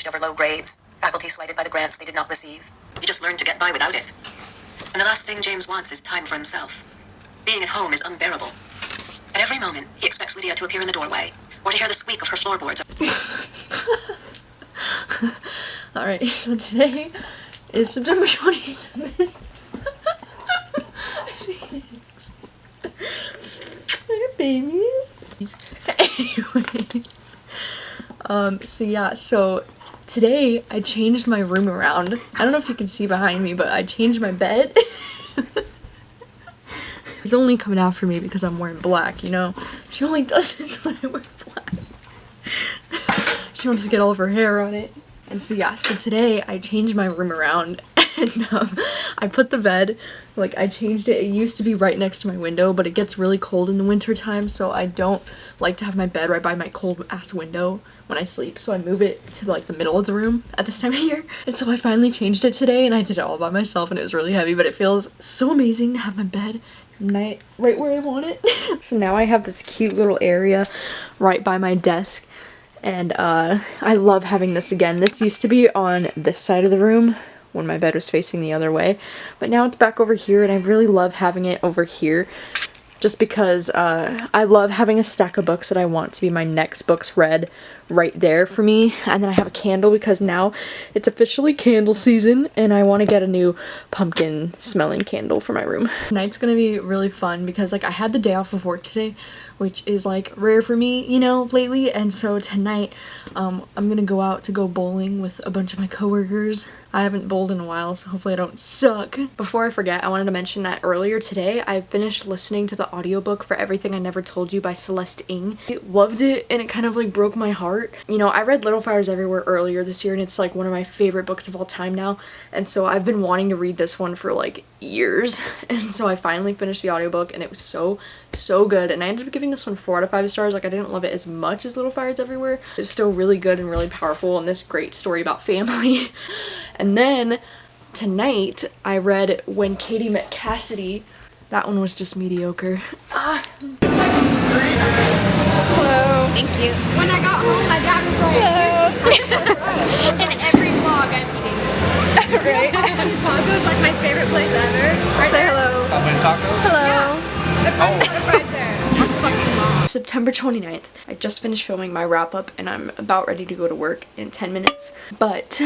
punished over low grades, faculty slighted by the grants they did not receive. You just learn to get by without it. And the last thing James wants is time for himself. Being at home is unbearable. At every moment, he expects Lydia to appear in the doorway, or to hear the squeak of her floorboards. Alright, so today is September 27th. They're babies. Anyways. So today I changed my room around. I don't know if you can see behind me, but I changed my bed. She's only coming after me because I'm wearing black, you know? She only does this when I wear black. She wants to get all of her hair on it. And so today I changed my room around and I put the bed, like I changed it. It used to be right next to my window, but it gets really cold in the winter time, so I don't like to have my bed right by my cold ass window when I sleep, so I move it to like the middle of the room at this time of year. And so I finally changed it today and I did it all by myself and it was really heavy, but it feels so amazing to have my bed right where I want it. So now I have this cute little area right by my desk. And I love having this again. This used to be on this side of the room when my bed was facing the other way, but now it's back over here and I really love having it over here just because I love having a stack of books that I want to be my next books read right there for me. And then I have a candle because now it's officially candle season and I want to get a new pumpkin smelling candle for my room. Tonight's gonna be really fun because like I had the day off of work today, which is like rare for me, you know, lately. And so tonight I'm gonna go out to go bowling with a bunch of my coworkers. I haven't bowled in a while, so hopefully I don't suck. Before I forget, I wanted to mention that earlier today I finished listening to the audiobook for Everything I Never Told You by Celeste Ng. I loved it and it kind of like broke my heart. You know, I read Little Fires Everywhere earlier this year and it's like one of my favorite books of all time now. And so I've been wanting to read this one for like years. And so I finally finished the audiobook and it was so good. And I ended up giving this one 4 out of 5 stars. Like I didn't love it as much as Little Fires Everywhere. It was still really good and really powerful and this great story about family. And then tonight I read When Katie Met Cassidy. That one was just mediocre. Hello. Thank you. When I got home, my dad was like, hello. In every vlog I'm eating this. Right? Tacos like my favorite place ever. Right. Say there. hello. How many tacos? Hello. Yeah. The fries there. I'm fucking long. September 29th. I just finished filming my wrap up and I'm about ready to go to work in 10 minutes. But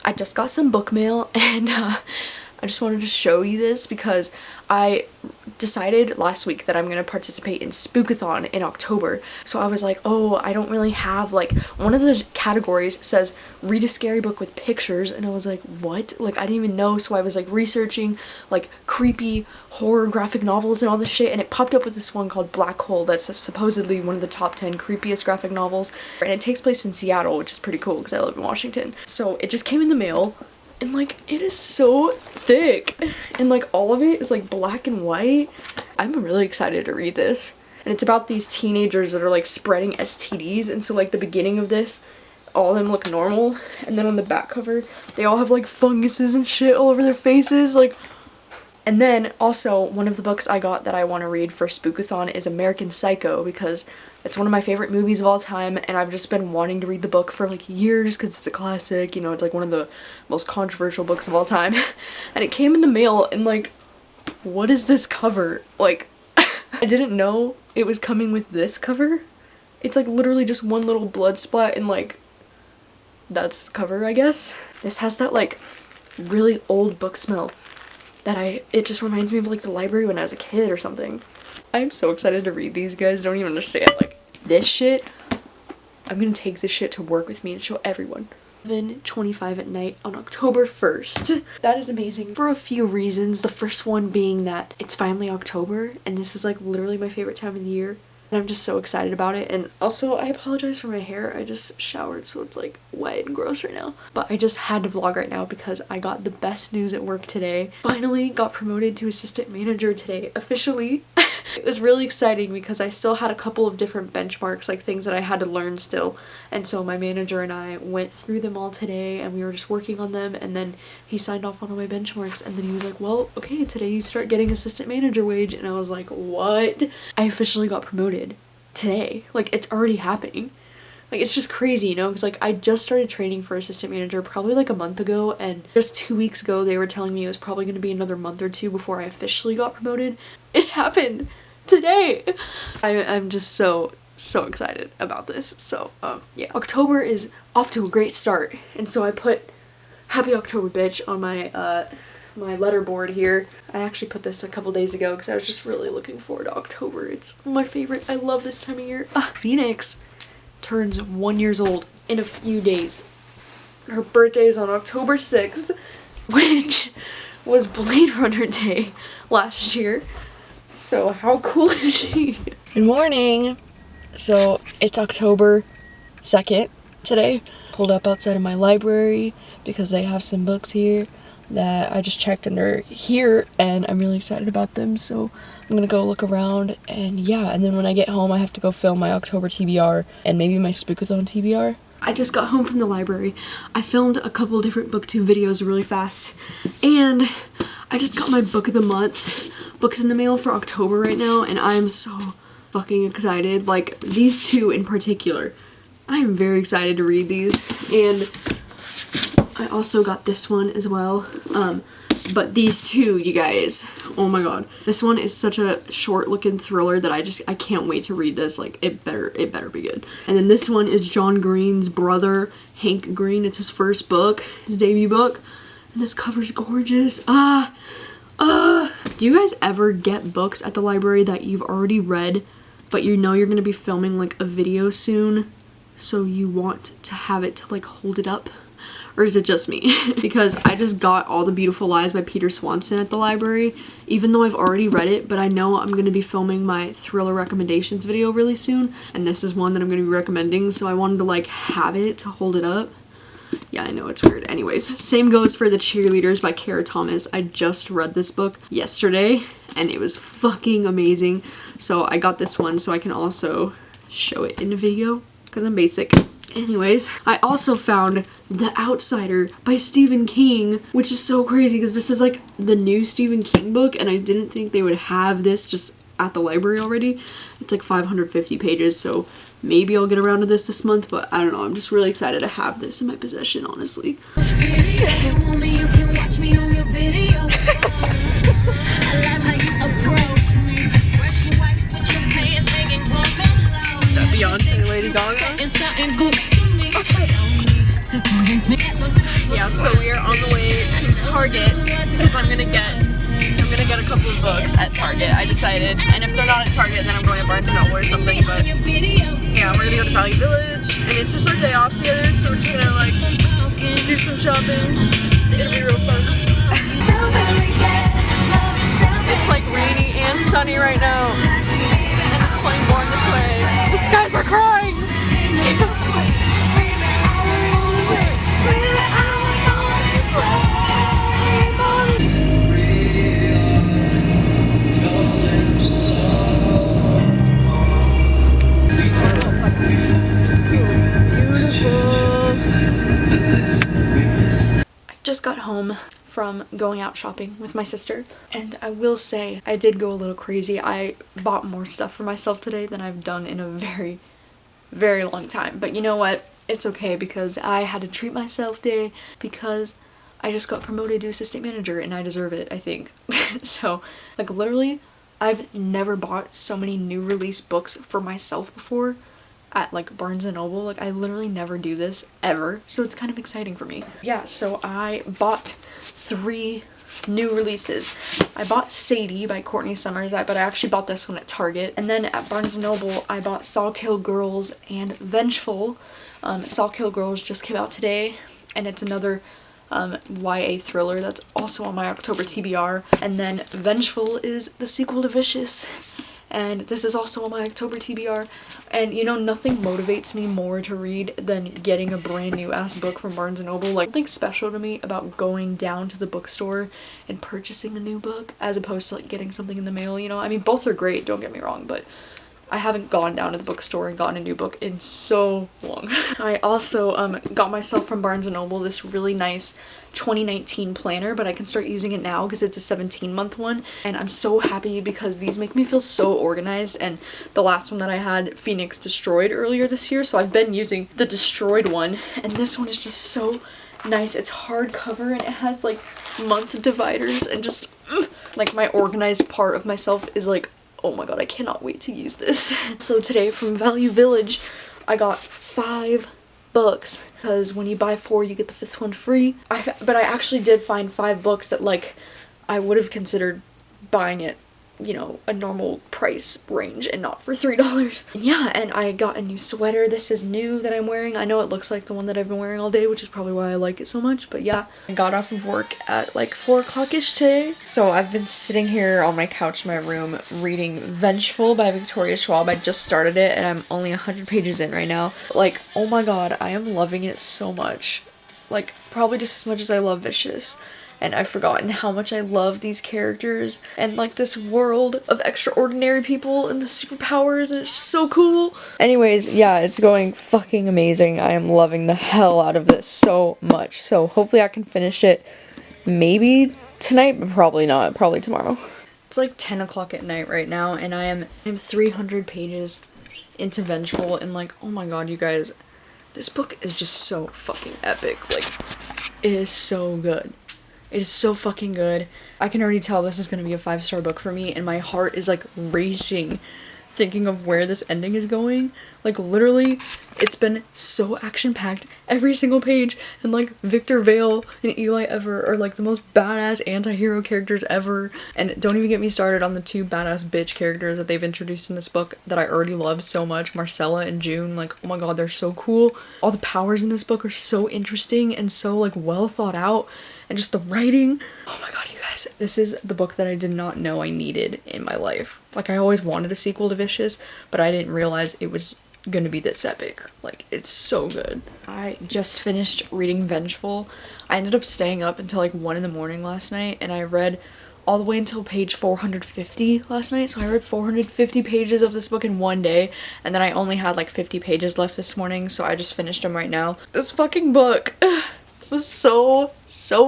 I just got some book mail and I just wanted to show you this because I decided last week that I'm going to participate in Spookathon in October. So I was like, oh, I don't really have, like, one of the categories says read a scary book with pictures, and I was like, what? Like, I didn't even know. So I was like researching like creepy horror graphic novels and all this shit, and it popped up with this one called Black Hole that's supposedly one of the top 10 creepiest graphic novels, and it takes place in Seattle, which is pretty cool because I live in Washington. So it just came in the mail. And like, it is so thick and like all of it is like black and white. I'm really excited to read this. And it's about these teenagers that are like spreading STDs. And so like the beginning of this, all of them look normal. And then on the back cover, they all have like funguses and shit all over their faces. Like, and then also one of the books I got that I want to read for Spookathon is American Psycho because it's one of my favorite movies of all time and I've just been wanting to read the book for like years because it's a classic, you know, it's like one of the most controversial books of all time. And it came in the mail and like, what is this cover? Like, I didn't know it was coming with this cover. It's like literally just one little blood splat and like, that's the cover, I guess. This has that like really old book smell that it just reminds me of like the library when I was a kid or something. I'm so excited to read these, guys. Don't even understand. Like, this shit, I'm gonna take this shit to work with me and show everyone. 11:25 at night on October 1st. That is amazing for a few reasons. The first one being that it's finally October and this is like literally my favorite time of the year. And I'm just so excited about it. And also, I apologize for my hair. I just showered, so it's like wet and gross right now. But I just had to vlog right now because I got the best news at work today. Finally got promoted to assistant manager today, officially. It was really exciting because I still had a couple of different benchmarks, like things that I had to learn still. And so my manager and I went through them all today and we were just working on them, and then he signed off on all my benchmarks and then he was like, well, okay, today you start getting assistant manager wage. And I was like, what? I officially got promoted today. Like, it's already happening. Like, it's just crazy, you know, because, like, I just started training for assistant manager probably, like, a month ago, and just 2 weeks ago, they were telling me it was probably going to be another month or two before I officially got promoted. It happened today! I'm just so excited about this. So, yeah. October is off to a great start, and so I put Happy October, bitch on my, my letterboard here. I actually put this a couple days ago because I was just really looking forward to October. It's my favorite. I love this time of year. Phoenix turns 1 year old in a few days. Her birthday is on October 6th, which was Blade Runner Day last year. So how cool is she? Good morning. So it's October 2nd today. Pulled up outside of my library because they have some books here that I just checked and they're here and I'm really excited about them. So I'm gonna go look around and yeah, and then when I get home I have to go film my October TBR and maybe my Spookathon TBR. I just got home from the library. I filmed a couple different booktube videos really fast and I just got my book of the month books in the mail for October right now and I'm so fucking excited. Like, these two in particular, I am very excited to read these. And I also got this one as well. But these two, you guys, oh my god. This one is such a short looking thriller that I can't wait to read this. Like, it better be good. And then this one is John Green's brother, Hank Green. It's his first book, his debut book. And this cover's gorgeous. Do you guys ever get books at the library that you've already read, but you know you're gonna be filming like a video soon, so you want to have it to like hold it up? Or is it just me? Because I just got All the Beautiful Lies by Peter Swanson at the library, even though I've already read it, but I know I'm gonna be filming my thriller recommendations video really soon, and this is one that I'm gonna be recommending, so I wanted to like have it to hold it up. Yeah, I know, it's weird. Anyways, same goes for The Cheerleaders by Kara Thomas. I just read this book yesterday, and it was fucking amazing. So I got this one so I can also show it in a video, because I'm basic. Anyways, I also found The Outsider by Stephen King, which is so crazy because this is like the new Stephen King book, and I didn't think they would have this just at the library already. It's like 550 pages, so maybe I'll get around to this month, but I don't know. I'm just really excited to have this in my possession, honestly. That Beyonce Lady Gaga? Yeah, so we are on the way to Target because I'm gonna get a couple of books at Target, I decided. And if they're not at Target, then I'm going to Barnes & Noble or something, but yeah, we're gonna go to Value Village, and it's just our day off together, so we're just gonna like do some shopping. It'll be real fun. It's like rainy and sunny right now, and it's playing Born This Way. The skies are crying! Just got home from going out shopping with my sister, and I will say I did go a little crazy. I bought more stuff for myself today than I've done in a very, very long time. But you know what? It's okay because I had a treat myself day because I just got promoted to assistant manager and I deserve it, I think. So, like, literally, I've never bought so many new release books for myself before at like Barnes & Noble. Like, I literally never do this ever, so it's kind of exciting for me. Yeah, so I bought 3 new releases. I bought Sadie by Courtney Summers, but I actually bought this one at Target. And then at Barnes & Noble, I bought Saw Kill Girls and Vengeful. Saw Kill Girls just came out today, and it's another YA thriller that's also on my October TBR. And then Vengeful is the sequel to Vicious, and this is also on my October TBR. And you know, nothing motivates me more to read than getting a brand new ass book from Barnes & Noble. Like, something special to me about going down to the bookstore and purchasing a new book as opposed to like getting something in the mail, you know? I mean, both are great, don't get me wrong, but I haven't gone down to the bookstore and gotten a new book in so long. I also got myself from Barnes & Noble this really nice 2019 planner, but I can start using it now because it's a 17-month one, and I'm so happy because these make me feel so organized. And the last one that I had, Phoenix destroyed earlier this year, so I've been using the destroyed one, and this one is just so nice. It's hardcover and it has like month dividers, and just like my organized part of myself is like, oh my god, I cannot wait to use this. So today from Value Village, I got 5 books, because when you buy 4 you get the 5th one free. But I actually did find 5 books that like I would have considered buying it, you know, a normal price range and not for $3. Yeah, and I got a new sweater. This is new that I'm wearing. I know it looks like the one that I've been wearing all day, which is probably why I like it so much, but yeah. I got off of work at like 4 o'clock-ish today, so I've been sitting here on my couch in my room reading Vengeful by Victoria Schwab. I just started it and I'm only 100 pages in right now. Like, oh my god, I am loving it so much. Like, probably just as much as I love Vicious. And I've forgotten how much I love these characters and like this world of extraordinary people and the superpowers, and it's just so cool. Anyways, yeah, it's going fucking amazing. I am loving the hell out of this so much. So hopefully I can finish it maybe tonight, but probably not. Probably tomorrow. It's like 10 o'clock at night right now, and I'm 300 pages into Vengeful, and like, oh my god, you guys, this book is just so fucking epic. Like, it is so good. It is so fucking good. I can already tell this is gonna be a 5-star book for me, and my heart is like racing thinking of where this ending is going. Like, literally, it's been so action-packed every single page, and like Victor Vale and Eli Ever are like the most badass anti-hero characters ever. And don't even get me started on the 2 badass bitch characters that they've introduced in this book that I already love so much, Marcella and June. Like, oh my god, they're so cool. All the powers in this book are so interesting and so like well thought out. And just the writing, oh my god, you guys, this is the book that I did not know I needed in my life. Like, I always wanted a sequel to Vicious, but I didn't realize it was gonna be this epic. Like, it's so good. I just finished reading Vengeful. I ended up staying up until like 1 in the morning last night, and I read all the way until page 450 last night. So I read 450 pages of this book in one day, and then I only had like 50 pages left this morning, so I just finished them right now. This fucking book was so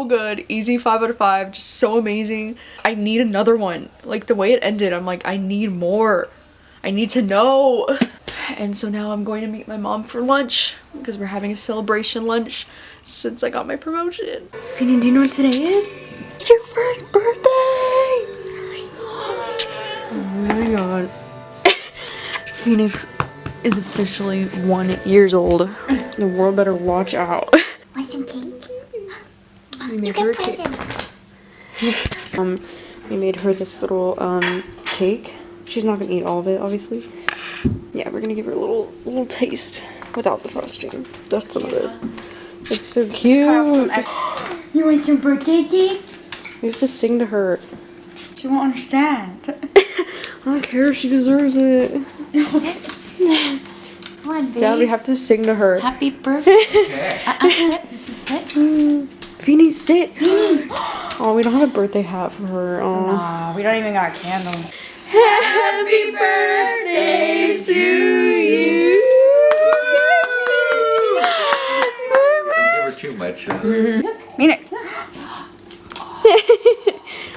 good. Easy 5 out of 5. Just so amazing. I need another one. Like, the way it ended, I'm like, I need more. I need to know. And so now I'm going to meet my mom for lunch, because we're having a celebration lunch since I got my promotion. Phoenix, do you know what today is? It's your first birthday! Oh my god. Phoenix is officially 1 year old. The world better watch out. Want some cake? We made her a cake. We made her this little cake. She's not gonna eat all of it, obviously. Yeah, we're gonna give her a little taste without the frosting. That's some of this. It's so cute. You want some birthday cake? We have to sing to her. She won't understand. I don't care. She deserves it. Come on, babe. Dad, we have to sing to her. Happy birthday. Sit. Feeny, sit. Oh, we don't have a birthday hat for her. Oh. Aw, we don't even got candles. Happy birthday to you. Don't give her too much. Mean it.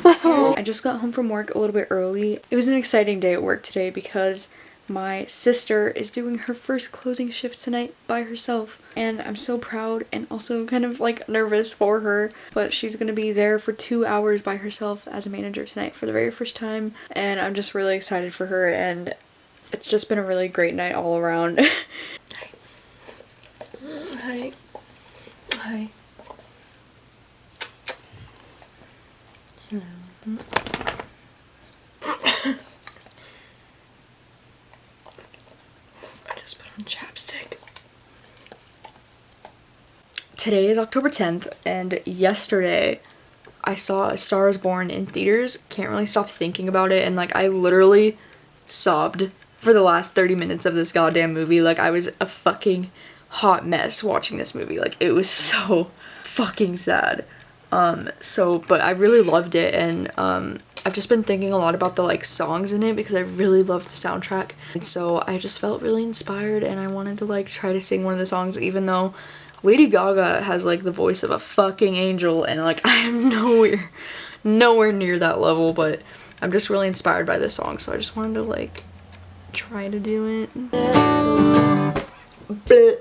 I just got home from work a little bit early. It was an exciting day at work today because my sister is doing her first closing shift tonight by herself, and I'm so proud and also kind of like nervous for her, but she's gonna be there for 2 hours by herself as a manager tonight for the very first time, and I'm just really excited for her, and it's just been a really great night all around. Hi. Hi. Hello. I just put on chapstick. Today is October 10th, and yesterday I saw A Star is Born in theaters. Can't really stop thinking about it, and like I literally sobbed for the last 30 minutes of this goddamn movie. Like, I was a fucking hot mess watching this movie. Like, it was so fucking sad. But I really loved it, and I've just been thinking a lot about the like songs in it because I really love the soundtrack. And so I just felt really inspired and I wanted to like try to sing one of the songs, even though Lady Gaga has like the voice of a fucking angel and like I am nowhere near that level, but I'm just really inspired by this song, so I just wanted to like try to do it. Bleh.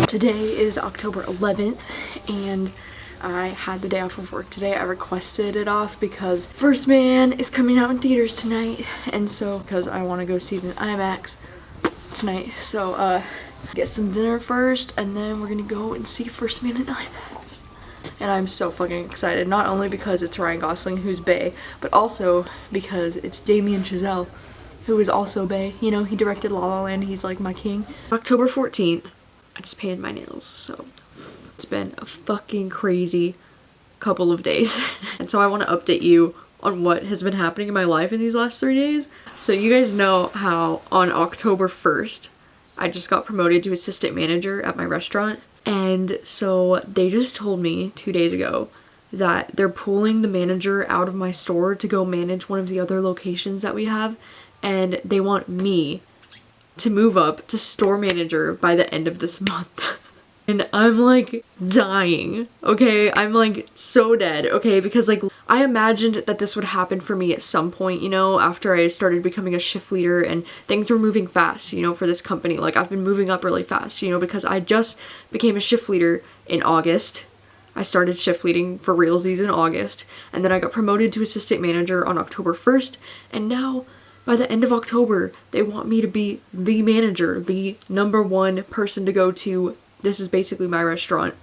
Today is October 11th and I had the day off of work today. I requested it off because First Man is coming out in theaters tonight, and so because I want to go see the IMAX tonight, so get some dinner first and then we're gonna go and see First Man in IMAX. And I'm so fucking excited, not only because it's Ryan Gosling, who's bae, but also because it's Damien Chazelle, who is also bae. You know, he directed La La Land, he's like my king. October 14th, I just painted my nails, so it's been a fucking crazy couple of days. And so I want to update you on what has been happening in my life in these last 3 days. So you guys know how on October 1st, I just got promoted to assistant manager at my restaurant. And so they just told me 2 days ago that they're pulling the manager out of my store to go manage one of the other locations that we have. And they want me to move up to store manager by the end of this month. And I'm like dying, okay? I'm like so dead, okay? Because like I imagined that this would happen for me at some point, you know, after I started becoming a shift leader and things were moving fast, you know, for this company. Like I've been moving up really fast, you know, because I just became a shift leader in August. I started shift leading for realsies in August, and then I got promoted to assistant manager on October 1st, and now by the end of October, they want me to be the manager, the #1 person to go to. This is basically my restaurant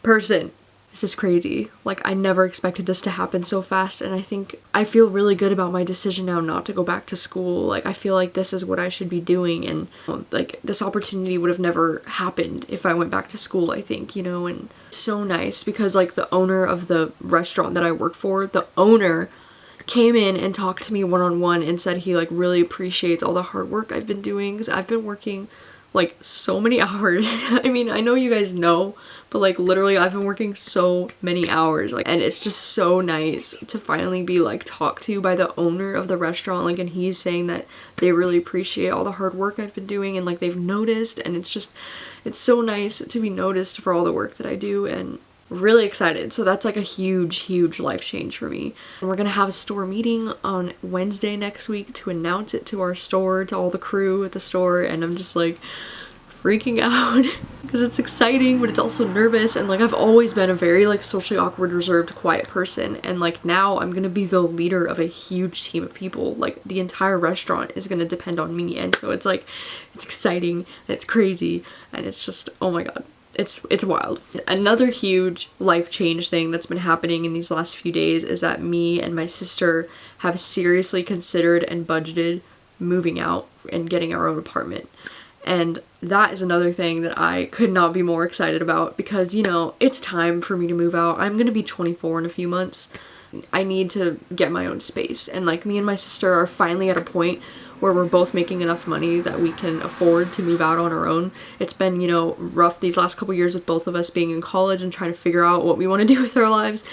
person. This is crazy. Like, I never expected this to happen so fast, and I think I feel really good about my decision now not to go back to school. Like, I feel like this is what I should be doing, and like, this opportunity would have never happened if I went back to school, I think, you know. And it's so nice because like the owner of the restaurant that I work for, the owner came in and talked to me one-on-one and said he like really appreciates all the hard work I've been doing, because I've been working like so many hours. I mean, I know you guys know, but like literally I've been working so many hours, like, and it's just so nice to finally be like talked to by the owner of the restaurant, like, and he's saying that they really appreciate all the hard work I've been doing and like they've noticed, and it's so nice to be noticed for all the work that I do, and really excited. So that's like a huge life change for me. And we're gonna have a store meeting on Wednesday next week to announce it to our store, to all the crew at the store, and I'm just like freaking out because it's exciting, but it's also nervous. And like I've always been a very like socially awkward, reserved, quiet person, and like now I'm gonna be the leader of a huge team of people. Like the entire restaurant is gonna depend on me, and so it's like it's exciting and it's crazy and it's just, oh my god. It's wild. Another huge life change thing that's been happening in these last few days is that me and my sister have seriously considered and budgeted moving out and getting our own apartment. And that is another thing that I could not be more excited about because, you know, it's time for me to move out. I'm gonna be 24 in a few months. I need to get my own space. And like me and my sister are finally at a point where we're both making enough money that we can afford to move out on our own. It's been, you know, rough these last couple years with both of us being in college and trying to figure out what we want to do with our lives.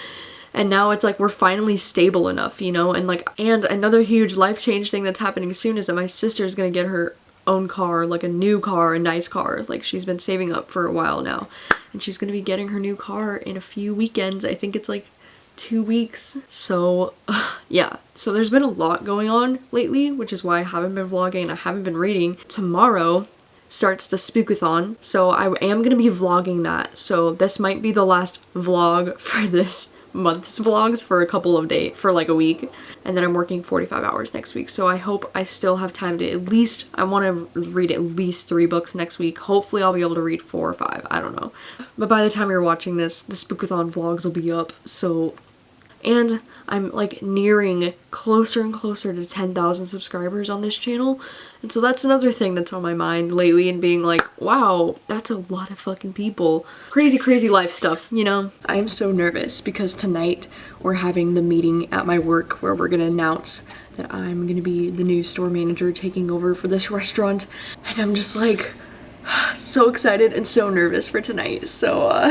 And now it's like we're finally stable enough, you know, and like, and another huge life change thing that's happening soon is that my sister is gonna get her own car, like a new car, a nice car. Like she's been saving up for a while now, and she's gonna be getting her new car in a few weekends. I think it's like 2 weeks. So yeah, so there's been a lot going on lately, which is why I haven't been vlogging and I haven't been reading. Tomorrow starts the spookathon, so I am gonna be vlogging that. So this might be the last vlog for this month's vlogs for a couple of days, for like a week, and then I'm working 45 hours next week. So I hope I still have time to at least, I want to read at least 3 books next week. Hopefully I'll be able to read 4 or 5, I don't know. But by the time you're watching this, the Spookathon vlogs will be up, so... And I'm like nearing closer and closer to 10,000 subscribers on this channel. And so that's another thing that's on my mind lately, and being like, wow, that's a lot of fucking people. Crazy, crazy life stuff, you know? I'm so nervous because tonight we're having the meeting at my work where we're gonna announce that I'm gonna be the new store manager taking over for this restaurant. And I'm just like, so excited and so nervous for tonight. So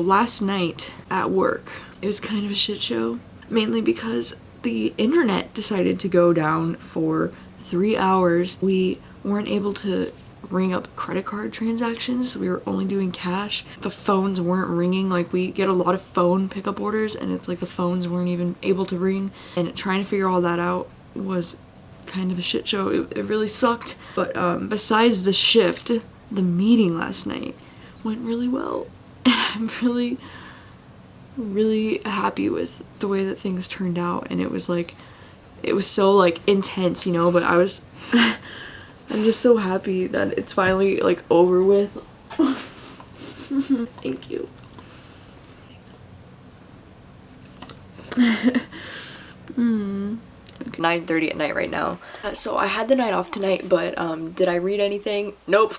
last night at work, it was kind of a shit show, mainly because the internet decided to go down for 3 hours. We weren't able to ring up credit card transactions, so we were only doing cash. The phones weren't ringing. Like, we get a lot of phone pickup orders, and it's like the phones weren't even able to ring, and trying to figure all that out was kind of a shit show. It really sucked. But besides the shift, the meeting last night went really well, and I'm really happy with the way that things turned out. And it was so like intense, you know, but I'm just so happy that it's finally like over with. Thank you. 9:30 at night right now. So I had the night off tonight, but did I read anything? Nope.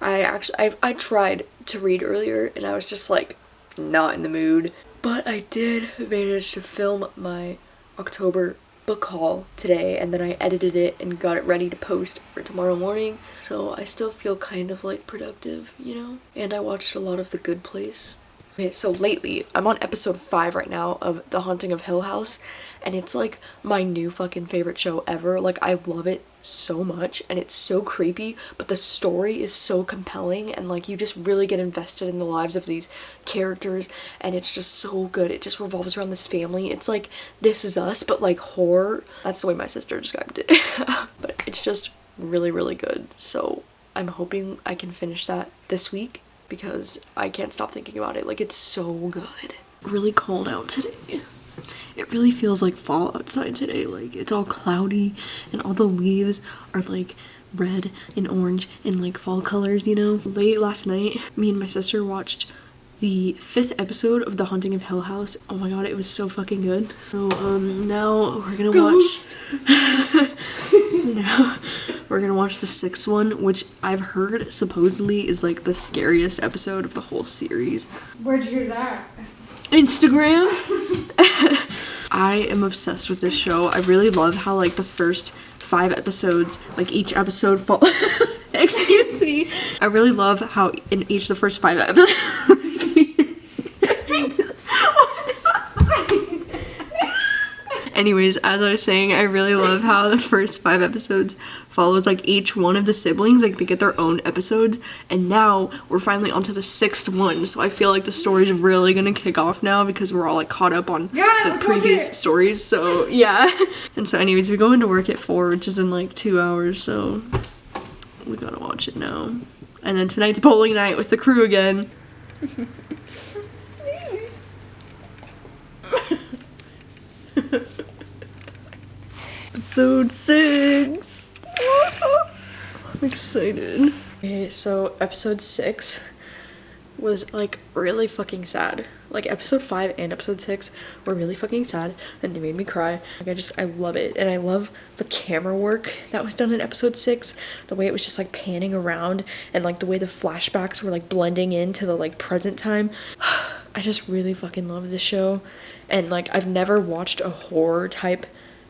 I tried to read earlier and I was just like not in the mood, but I did manage to film my October book haul today, and then I edited it and got it ready to post for tomorrow morning, so I still feel kind of like productive, you know? And I watched a lot of The Good Place. Okay, so lately, I'm on episode 5 right now of The Haunting of Hill House, and it's like my new fucking favorite show ever. Like, I love it so much, and it's so creepy, but the story is so compelling, and like you just really get invested in the lives of these characters, and it's just so good. It just revolves around this family. It's like This Is Us, but like horror. That's the way my sister described it. But it's just really, really good. So I'm hoping I can finish that this week, because I can't stop thinking about it. Like, it's so good. Really cold out today. It really feels like fall outside today. Like, it's all cloudy and all the leaves are like red and orange and like fall colors, you know? Late last night, me and my sister watched the 5th episode of The Haunting of Hill House. Oh my god, it was so fucking good. So now we're gonna watch we're gonna watch the 6th one, which I've heard supposedly is like the scariest episode of the whole series. Where'd you hear that? Instagram. I am obsessed with this show. I really love how like the first 5 episodes, like each episode excuse me. I really love how in each of the first 5 episodes Anyways, as I was saying, I really love how the first 5 episodes follows like each one of the siblings, like they get their own episodes, and now we're finally onto the 6th one, so I feel like the story's really gonna kick off now because we're all like caught up on the previous stories, so yeah. And so anyways, we go into work at 4, which is in like 2 hours, so we gotta watch it now. And then tonight's bowling night with the crew again. Episode 6. I'm excited. Okay, so episode 6 was like really fucking sad. Like episode 5 and episode 6 were really fucking sad and they made me cry. Like I love it, and I love the camera work that was done in episode 6. The way it was just like panning around, and like the way the flashbacks were like blending into the like present time. I just really fucking love this show, and like I've never watched a horror type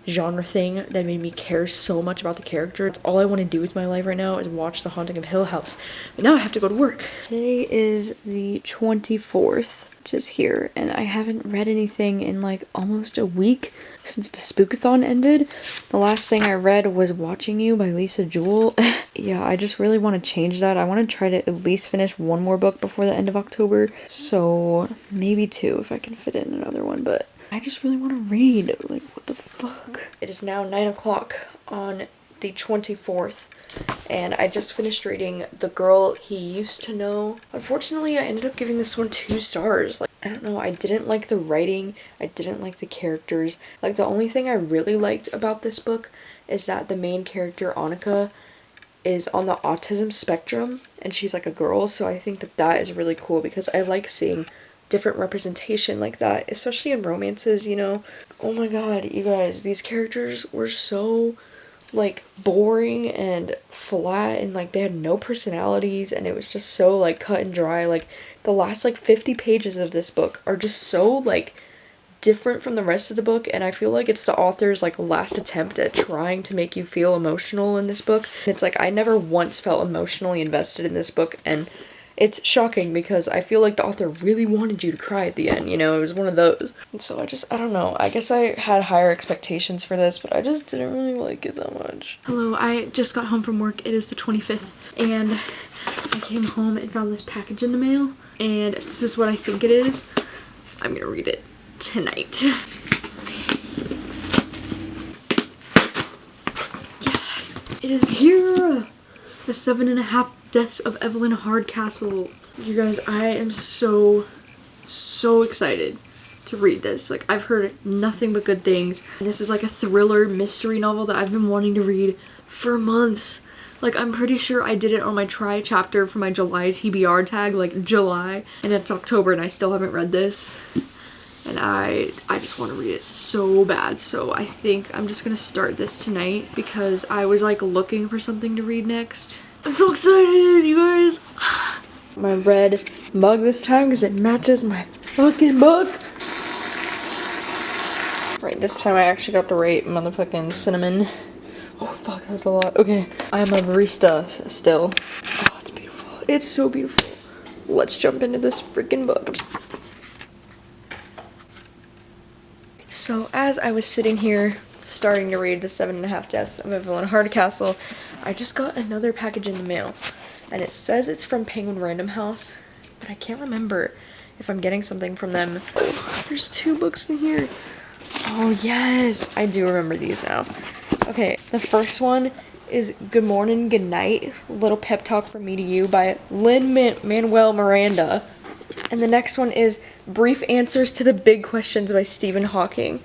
genre thing that made me care so much about the character. It's all I want to do with my life right now is watch The Haunting of Hill House. But now I have to go to work. Today is the 24th, which is here, and I haven't read anything in like almost a week since the Spookathon ended. The last thing I read was Watching You by Lisa Jewell. Yeah, I just really want to change that. I want to try to at least finish 1 more book before the end of October, so maybe 2 if I can fit in another one, but I just really want to read. Like, what the fuck? It is now 9 o'clock on the 24th, and I just finished reading The Girl He Used to Know. Unfortunately, I ended up giving this one 2 stars. Like, I don't know, I didn't like the writing, I didn't like the characters. Like, the only thing I really liked about this book is that the main character, Annika, is on the autism spectrum, and she's like a girl, so I think that that is really cool because I like seeing different representation like that, especially in romances, you know? Oh my god, you guys, these characters were so, like, boring and flat, and like they had no personalities, and it was just so like cut and dry. Like, the last like 50 pages of this book are just so like different from the rest of the book, and I feel like it's the author's like last attempt at trying to make you feel emotional in this book. It's like I never once felt emotionally invested in this book, and it's shocking because I feel like the author really wanted you to cry at the end, you know? It was one of those. And so I don't know, I guess I had higher expectations for this, but I just didn't really like it that much. Hello, I just got home from work. It is the 25th, and I came home and found this package in the mail, and this is what I think it is. I'm gonna read it tonight. Yes, it is here! The 7.5 Deaths of Evelyn Hardcastle. You guys, I am so excited to read this. Like, I've heard nothing but good things. And this is like a thriller mystery novel that I've been wanting to read for months. Like, I'm pretty sure I did it on my try chapter for my July TBR tag, like July, and it's October and I still haven't read this. And I just want to read it so bad, so I think I'm just gonna start this tonight because I was like looking for something to read next. I'm so excited, you guys! My red mug this time because it matches my fucking book. Right, this time I actually got the right motherfucking cinnamon. Oh fuck, that's a lot. Okay, I'm a barista still. Oh, it's beautiful. It's so beautiful. Let's jump into this freaking book. So as I was sitting here starting to read the 7.5 Deaths of Evelyn Hardcastle, I just got another package in the mail, and it says it's from Penguin Random House, but I can't remember if I'm getting something from them. Oh, there's 2 books in here. Oh yes, I do remember these now. Okay, the first one is Good Morning, Good Night, Little Pep Talk from Me to You by Lin-Manuel Miranda. And the next one is Brief Answers to the Big Questions by Stephen Hawking.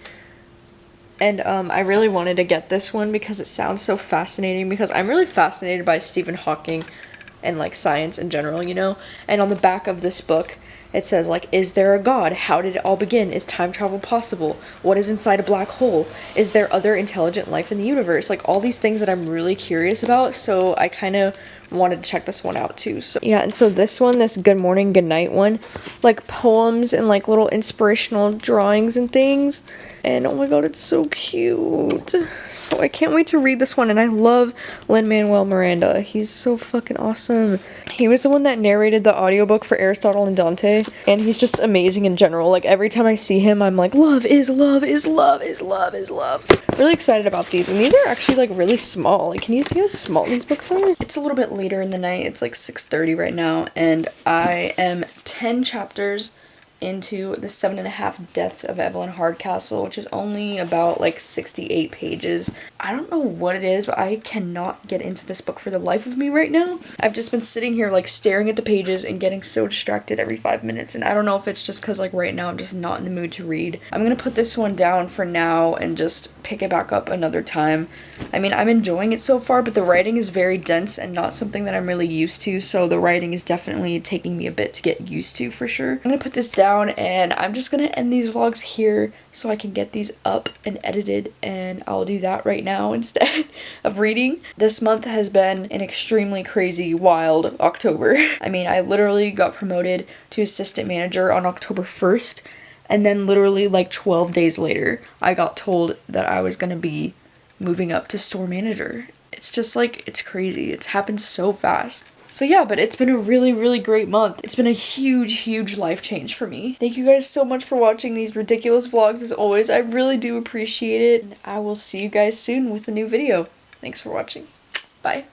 And I really wanted to get this one because it sounds so fascinating, because I'm really fascinated by Stephen Hawking and like science in general, you know? And on the back of this book, it says like, is there a god? How did it all begin? Is time travel possible? What is inside a black hole? Is there other intelligent life in the universe? Like, all these things that I'm really curious about, so I kind of wanted to check this one out too. So yeah, and so this one, this Good Morning, Good Night one, like poems and like little inspirational drawings and things. And oh my god, it's so cute. So I can't wait to read this one, and I love Lin-Manuel Miranda. He's so fucking awesome. He was the one that narrated the audiobook for Aristotle and Dante, and he's just amazing in general. Like, every time I see him, I'm like, love is love is love is love is love. Really excited about these, and these are actually like really small. Like, can you see how small these books are? It's a little bit later in the night. It's like 6:30 right now, and I am 10 chapters into the 7.5 Deaths of Evelyn Hardcastle, which is only about like 68 pages. I don't know what it is, but I cannot get into this book for the life of me right now. I've just been sitting here like staring at the pages and getting so distracted every 5 minutes, and I don't know if it's just because like right now I'm just not in the mood to read. I'm gonna put this one down for now and just pick it back up another time. I mean, I'm enjoying it so far, but the writing is very dense and not something that I'm really used to, so the writing is definitely taking me a bit to get used to for sure. I'm gonna put this down, and I'm just gonna end these vlogs here so I can get these up and edited, and I'll do that right now instead of reading. This month has been an extremely crazy, wild October. I mean, I literally got promoted to assistant manager on October 1st, and then literally like 12 days later, I got told that I was gonna be moving up to store manager. It's just like, it's crazy. It's happened so fast. So yeah, but it's been a really, really great month. It's been a huge, huge life change for me. Thank you guys so much for watching these ridiculous vlogs as always. I really do appreciate it. And I will see you guys soon with a new video. Thanks for watching. Bye.